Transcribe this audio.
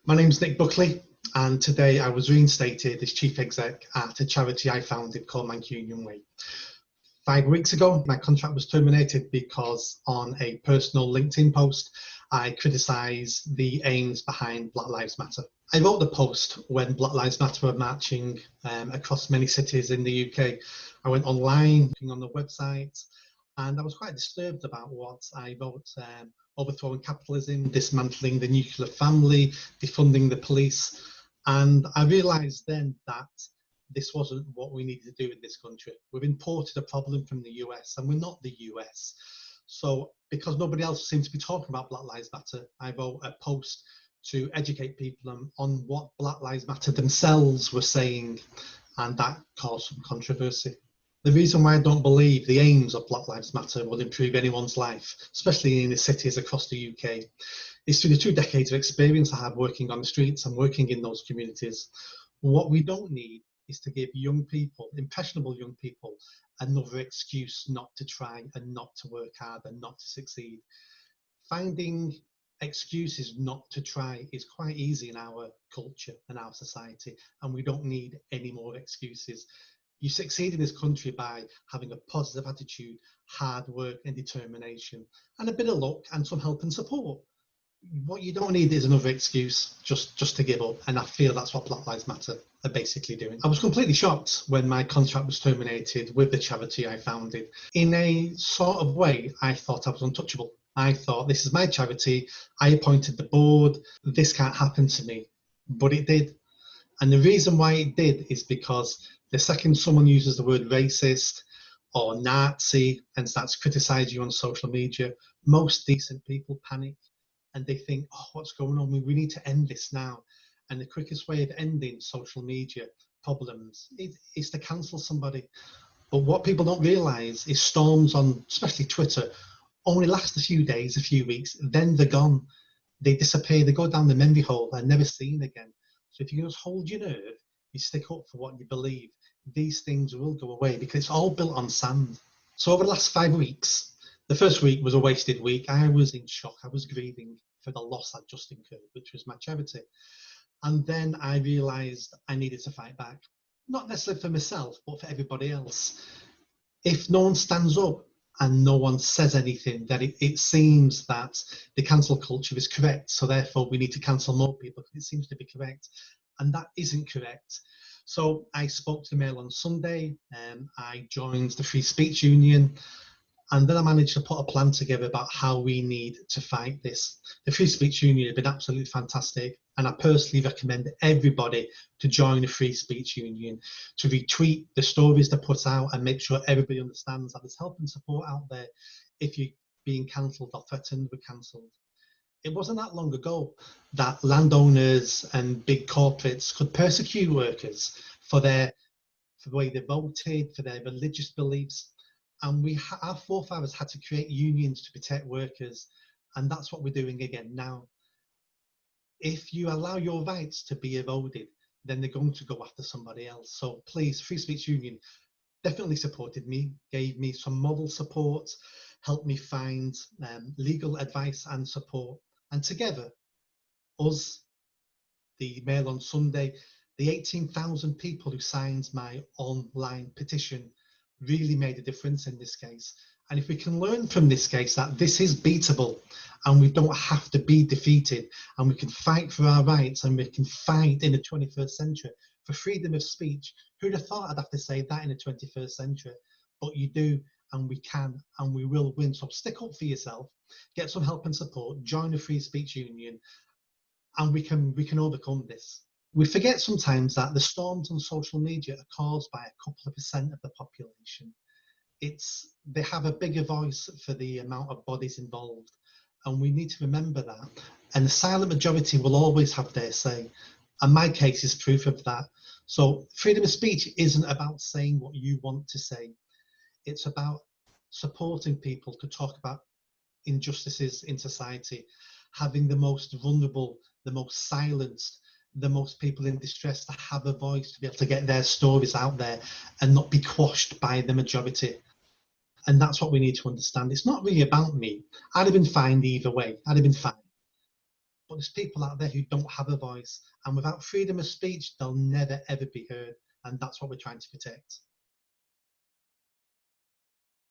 My name's Nick Buckley, and today I was reinstated as Chief Exec at a charity I founded called Mancunian Way. 5 weeks ago, my contract was terminated because on a personal LinkedIn post, I criticised the aims behind Black Lives Matter. I wrote the post when Black Lives Matter were marching across many cities in the UK. I went online, looking on the website, and I was quite disturbed about what I wrote. Overthrowing capitalism, dismantling the nuclear family, defunding the police. And I realised then that this wasn't what we needed to do in this country. We've imported a problem from the US and we're not the US. So because nobody else seems to be talking about Black Lives Matter, I wrote a post to educate people on what Black Lives Matter themselves were saying, and that caused some controversy. The reason why I don't believe the aims of Black Lives Matter will improve anyone's life, especially in the cities across the UK, is through the 2 decades of experience I have working on the streets and working in those communities. What we don't need is to give young people, impressionable young people, another excuse not to try and not to work hard and not to succeed. Finding excuses not to try is quite easy in our culture and our society, and we don't need any more excuses. You succeed in this country by having a positive attitude, hard work and determination, and a bit of luck and some help and support. What you don't need is another excuse just to give up, and I feel that's what Black Lives Matter are basically doing. I was completely shocked when my contract was terminated with the charity I founded. In a sort of way, I thought I was untouchable. I thought, this is my charity, I appointed the board, this can't happen to me, but it did. And the reason why it did is because the second someone uses the word racist or Nazi and starts criticizing you on social media, most decent people panic and they think, oh, what's going on? We need to end this now. And the quickest way of ending social media problems is to cancel somebody. But what people don't realize is storms on, especially Twitter, only last a few days, a few weeks, then they're gone. They disappear, they go down the memory hole and never seen again. So if you just hold your nerve, you stick up for what you believe, these things will go away because it's all built on sand. So over the last 5 weeks, the first week was a wasted week. I was in shock. I was grieving for the loss I'd just incurred, which was my charity. And then I realised I needed to fight back, not necessarily for myself, but for everybody else. If no one stands up and no one says anything, then it seems that the cancel culture is correct. So therefore we need to cancel more people because it seems to be correct. And that isn't correct. So I spoke to the Mail on Sunday, I joined the Free Speech Union, and then I managed to put a plan together about how we need to fight this. The Free Speech Union has been absolutely fantastic, and I personally recommend everybody to join the Free Speech Union, to retweet the stories they put out and make sure everybody understands that there's help and support out there if you're being cancelled or threatened with cancelled. It wasn't that long ago that landowners and big corporates could persecute workers for the way they voted, for their religious beliefs. And our forefathers had to create unions to protect workers. And that's what we're doing again now. If you allow your rights to be eroded, then they're going to go after somebody else. So please, Free Speech Union definitely supported me, gave me some moral support, helped me find legal advice and support. And together, us, the Mail on Sunday, the 18,000 people who signed my online petition really made a difference in this case. And if we can learn from this case that this is beatable and we don't have to be defeated and we can fight for our rights and we can fight in the 21st century for freedom of speech. Who'd have thought I'd have to say that in the 21st century? But you do, and we can, and we will win. So stick up for yourself, get some help and support, join the Free Speech Union, and we can overcome this. We forget sometimes that the storms on social media are caused by a couple of % of the population. They have a bigger voice for the amount of bodies involved, and we need to remember that. And the silent majority will always have their say, and my case is proof of that. So freedom of speech isn't about saying what you want to say. It's about supporting people to talk about injustices in society, having the most vulnerable, the most silenced, the most people in distress to have a voice, to be able to get their stories out there and not be quashed by the majority. And that's what we need to understand. It's not really about me. I'd have been fine either way. I'd have been fine. but there's people out there who don't have a voice, and without freedom of speech, they'll never ever be heard, and that's what we're trying to protect.